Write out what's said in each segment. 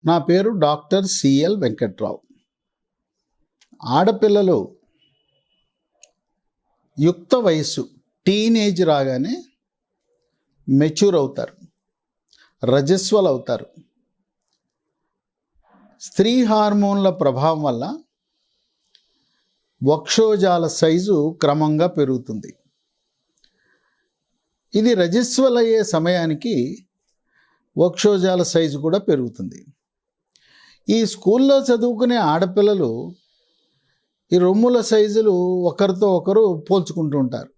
నా పేరు doctor CL Venkatrao. ఆడపిల్లలు యుక్త వయస్సు టీనేజ్ రాగానే మెచ్యూర్ అవుతారు, రజస్వలు అవుతారు. స్త్రీ హార్మోన్ల ప్రభావం వల్ల వక్షోజాల సైజు క్రమంగా పెరుగుతుంది. ఇది రజస్వలయ్యే సమయానికి వక్షోజాల సైజు కూడా పెరుగుతుంది. ఈ స్కూల్లో చదువుకునే ఆడపిల్లలు ఈ రొమ్ముల సైజులు ఒకరితో ఒకరు పోల్చుకుంటూ ఉంటారు.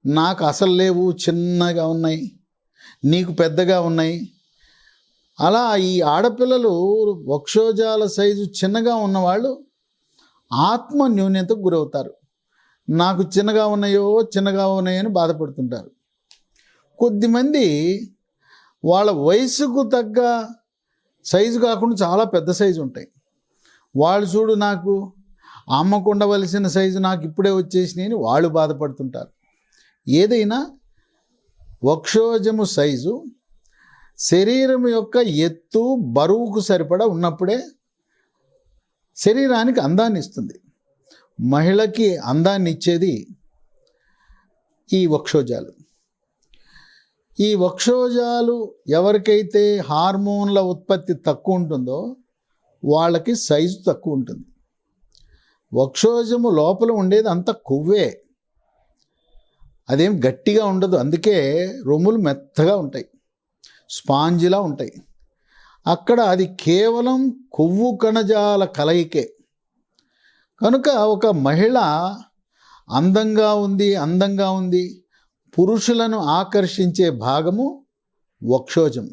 నాకు అసలు లేవు, చిన్నగా ఉన్నాయి, నీకు పెద్దగా ఉన్నాయి. అలా ఈ ఆడపిల్లలు వక్షోజాల సైజు చిన్నగా ఉన్నవాళ్ళు ఆత్మ న్యూన్యతకు గురవుతారు. నాకు చిన్నగా ఉన్నాయని బాధపడుతుంటారు. కొద్దిమంది వాళ్ళ వయసుకు తగ్గ సైజు కాకుండా చాలా పెద్ద సైజు ఉంటాయి. వాళ్ళు చూడు, నాకు అమ్మకు ఉండవలసిన సైజు నాకు ఇప్పుడే వచ్చేసినాయి అని వాళ్ళు బాధపడుతుంటారు. ఏదైనా వక్షోజము సైజు శరీరం యొక్క ఎత్తు బరువుకు సరిపడా ఉన్నప్పుడే శరీరానికి అందాన్ని ఇస్తుంది. మహిళకి అందాన్ని ఇచ్చేది ఈ వక్షోజాలు. ఈ వక్షోజాలు ఎవరికైతే హార్మోన్ల ఉత్పత్తి తక్కువ ఉంటుందో వాళ్ళకి సైజు తక్కువ ఉంటుంది. వక్షోజము లోపల ఉండేది అంత కొవ్వే, అదేం గట్టిగా ఉండదు. అందుకే రొమ్ములు మెత్తగా ఉంటాయి, స్పాంజిలా ఉంటాయి. అక్కడ అది కేవలం కొవ్వు కణజాల కలయికే. కనుక ఒక మహిళ అందంగా ఉంది పురుషులను ఆకర్షించే భాగము వక్షోజము.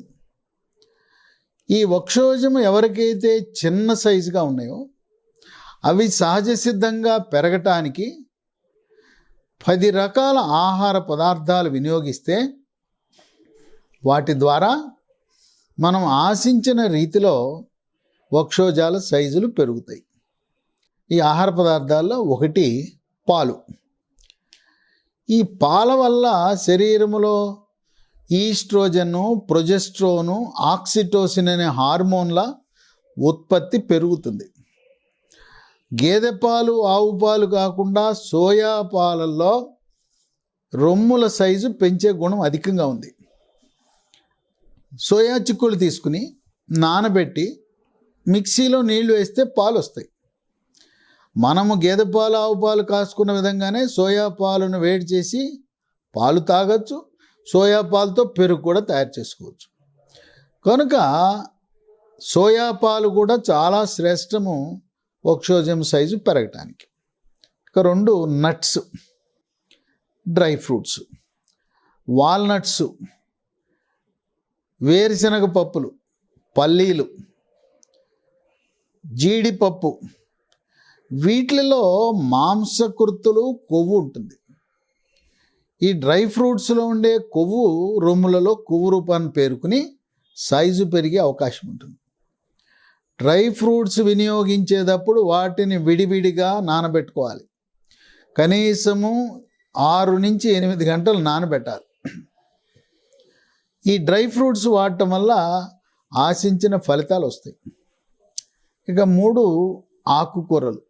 ఈ వక్షోజము ఎవరికైతే చిన్న సైజుగా ఉన్నాయో అవి సహజ సిద్ధంగా పెరగటానికి 10 రకాల ఆహార పదార్థాలు వినియోగిస్తే వాటి ద్వారా మనం ఆశించిన రీతిలో వక్షోజాల సైజులు పెరుగుతాయి. ఈ ఆహార పదార్థాల్లో ఒకటి పాలు. ఈ పాల వల్ల శరీరములో ఈస్ట్రోజను, ప్రొజెస్ట్రోను, ఆక్సిటోసిన్ అనే హార్మోన్ల ఉత్పత్తి పెరుగుతుంది. గేదె పాలు, ఆవు పాలు కాకుండా సోయా పాలల్లో రొమ్ముల సైజు పెంచే గుణం అధికంగా ఉంది. సోయా చిక్కులు తీసుకుని నానబెట్టి మిక్సీలో నీళ్లు వేస్తే పాలు వస్తాయి. మనము గేదె పాలు, ఆవు పాలు కాసుకున్న విధంగానే సోయా పాలను వేడి చేసి పాలు తాగొచ్చు. సోయా పాలతో పెరుగు కూడా తయారు చేసుకోవచ్చు. కనుక సోయా పాలు కూడా చాలా శ్రేష్టము వక్షోజం సైజు పెరగటానికి. ఇక 2 నట్స్, డ్రై ఫ్రూట్స్, వాల్నట్స్, వేరుశనగ పప్పులు, పల్లీలు, జీడిపప్పు, వీటిలో మాంసకృతులు, కొవ్వు ఉంటుంది. ఈ డ్రై ఫ్రూట్స్లో ఉండే కొవ్వు రొమ్ములలో కొవ్వు రూపాన్ని పేరుకుని సైజు పెరిగే అవకాశం ఉంటుంది. డ్రై ఫ్రూట్స్ వినియోగించేటప్పుడు వాటిని విడివిడిగా నానబెట్టుకోవాలి. కనీసము 6 నుంచి 8 గంటలు నానబెట్టాలి. ఈ డ్రై ఫ్రూట్స్ వాడటం వల్ల ఆశించిన ఫలితాలు వస్తాయి. ఇక 3 ఆకుకూరలు.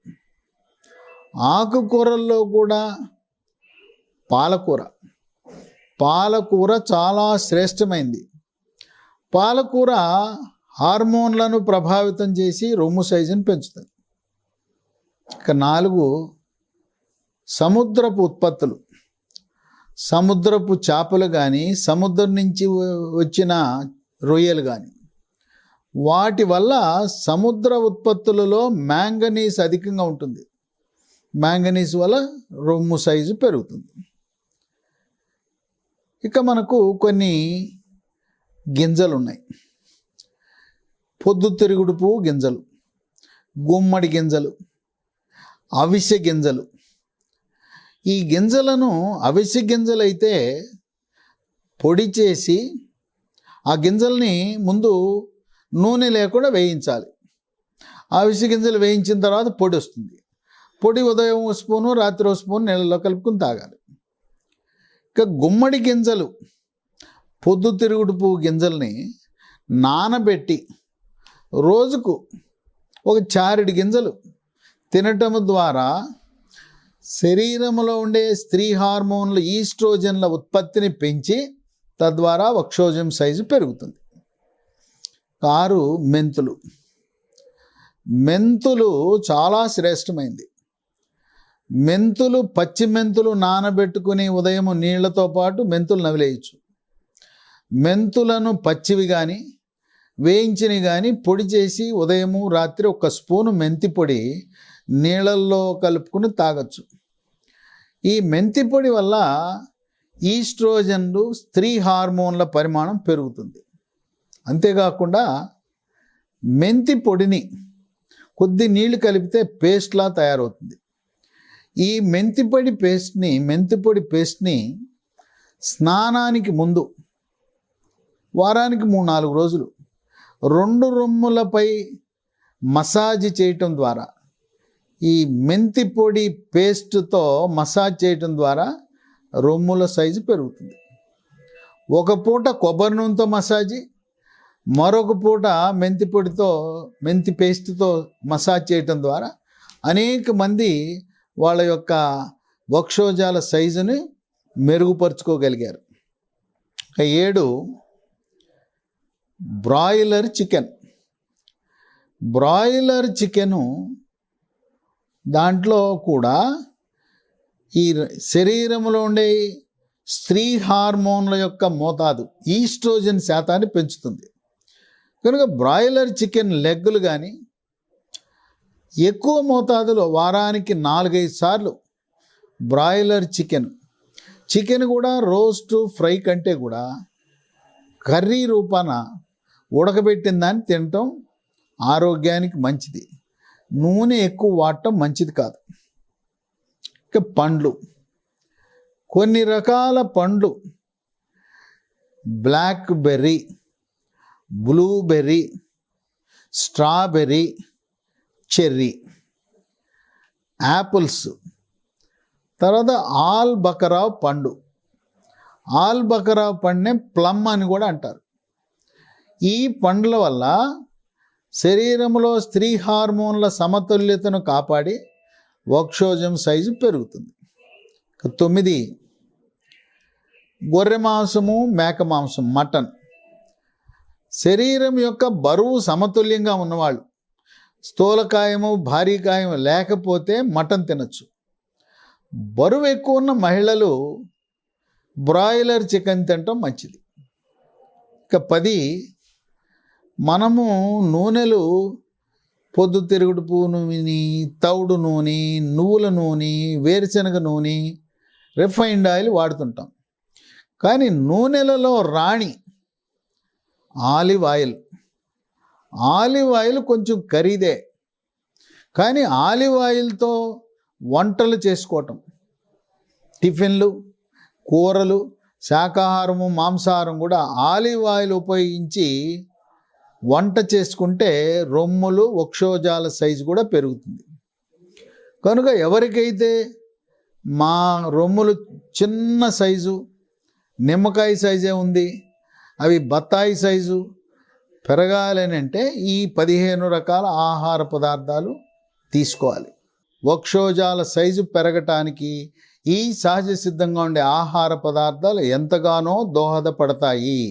ఆకుకూరల్లో కూడా పాలకూర చాలా శ్రేష్టమైంది. పాలకూర హార్మోన్లను ప్రభావితం చేసి రొమ్ము సైజును పెంచుతుంది. ఇక 4 సముద్రపు ఉత్పత్తులు. సముద్రపు చేపలు కానీ, సముద్రం నుంచి వచ్చిన రొయ్యలు కానీ, వాటి వల్ల సముద్ర ఉత్పత్తులలో మ్యాంగనీస్ అధికంగా ఉంటుంది. మ్యాంగనీస్ వల్ల రొమ్ము సైజు పెరుగుతుంది. ఇక మనకు కొన్ని గింజలు ఉన్నాయి. పొద్దుతిరుగుడు పువ్వు గింజలు, గుమ్మడి గింజలు, అవిసె గింజలు. ఈ గింజలను అవిసె గింజలైతే పొడి చేసి ఆ గింజల్ని ముందు నూనె లేకుండా వేయించాలి. అవిసె గింజలు వేయించిన తర్వాత పొడి వస్తుంది. పొడి ఉదయం 1 స్పూను, రాత్రి 1 స్పూన్ నీళ్ళలో కలుపుకొని తాగాలి. ఇక గుమ్మడి గింజలు, పొద్దుతిరుగుడు పువ్వు గింజల్ని నానబెట్టి రోజుకు ఒక చారెడు గింజలు తినటం ద్వారా శరీరంలో ఉండే స్త్రీ హార్మోన్ల ఈస్ట్రోజన్ల ఉత్పత్తిని పెంచి తద్వారా వక్షోజం సైజు పెరుగుతుంది. 6 మెంతులు. మెంతులు చాలా శ్రేష్టమైంది. మెంతులు, పచ్చి మెంతులు నానబెట్టుకుని ఉదయం నీళ్లతో పాటు మెంతులు నవిలేయచ్చు. మెంతులను పచ్చివి కానీ వేయించినవి కానీ పొడి చేసి ఉదయము రాత్రి 1 స్పూను మెంతి పొడి నీళ్ళల్లో కలుపుకుని తాగొచ్చు. ఈ మెంతి పొడి వల్ల ఈస్ట్రోజన్లు, స్త్రీ హార్మోన్ల పరిమాణం పెరుగుతుంది. అంతేకాకుండా మెంతి పొడిని కొద్ది నీళ్లు కలిపితే పేస్ట్లా తయారవుతుంది. ఈ మెంతి పొడి పేస్ట్ని స్నానానికి ముందు వారానికి 3-4 రోజులు 2 రొమ్ములపై మసాజ్ చేయటం ద్వారా, ఈ మెంతి పొడి పేస్ట్తో మసాజ్ చేయటం ద్వారా రొమ్ముల సైజు పెరుగుతుంది. ఒక పూట కొబ్బరి నూనెతో మసాజీ, మరొక పూట మెంతి పేస్ట్తో మసాజ్ చేయటం ద్వారా అనేక మంది వాళ్ళ యొక్క వక్షోజాల సైజుని మెరుగుపరుచుకోగలిగారు. 7 బ్రాయిలర్ చికెన్. బ్రాయిలర్ చికెను దాంట్లో కూడా ఈ శరీరంలో ఉండే స్త్రీ హార్మోన్ల యొక్క మోతాదు, ఈస్ట్రోజన్ శాతాన్ని పెంచుతుంది. కనుక బ్రాయిలర్ చికెన్ లెగ్గులు కానీ ఎక్కువ మోతాదులో వారానికి 4-5 సార్లు బ్రాయిలర్ చికెన్ కూడా రోస్ట్, ఫ్రై కంటే కూడా కర్రీ రూపాన ఉడకబెట్టిన దాన్ని తినటం ఆరోగ్యానికి మంచిది. నూనె ఎక్కువ వాడటం మంచిది కాదు. ఇక పండ్లు, కొన్ని రకాల పండ్లు, blackberry, blueberry, strawberry, cherry, apples, తర్వాత ఆల్ బకరా పండు. ఆల్ బకరా పండునే ప్లమ్ అని కూడా అంటారు. ఈ పండ్ల వల్ల శరీరంలో స్త్రీ హార్మోన్ల సమతుల్యతను కాపాడి వక్షోజం సైజు పెరుగుతుంది. 9 గొర్రె మాంసము, మేక మాంసం, మటన్. శరీరం యొక్క బరువు సమతుల్యంగా ఉన్నవాళ్ళు, స్థూలకాయము భారీకాయం లేకపోతే మటన్ తినచ్చు. బరువు ఎక్కువ ఉన్న మహిళలు బ్రాయిలర్ చికెన్ తినటం మంచిది. ఇక 10 మనము నూనెలు పొద్దుతిరుగుడు నూనె, తౌడు నూనె, నువ్వుల నూనె, వేరుశనగ నూనె, రిఫైన్డ్ ఆయిల్ వాడుతుంటాం. కానీ నూనెలలో రాణి ఆలివ్ ఆయిల్. ఆలివ్ ఆయిల్ కొంచెం ఖరీదే, కానీ ఆలివ్ ఆయిల్తో వంటలు చేసుకోవటం, టిఫిన్లు, కూరలు, శాకాహారము, మాంసాహారం కూడా ఆలివ్ ఆయిల్ ఉపయోగించి వంట చేసుకుంటే రొమ్ములు, వక్షోజాల సైజు కూడా పెరుగుతుంది. కనుక ఎవరికైతే మా రొమ్ములు చిన్న సైజు, నిమ్మకాయ సైజే ఉంది, అవి బత్తాయి సైజు పెరగాలని అంటే ఈ 15 రకాల ఆహార పదార్థాలు తీసుకోవాలి. వక్షోజాల సైజు పెరగటానికి ఈ సహజ సిద్ధంగా ఉండే ఆహార పదార్థాలు ఎంతగానో దోహదపడతాయి.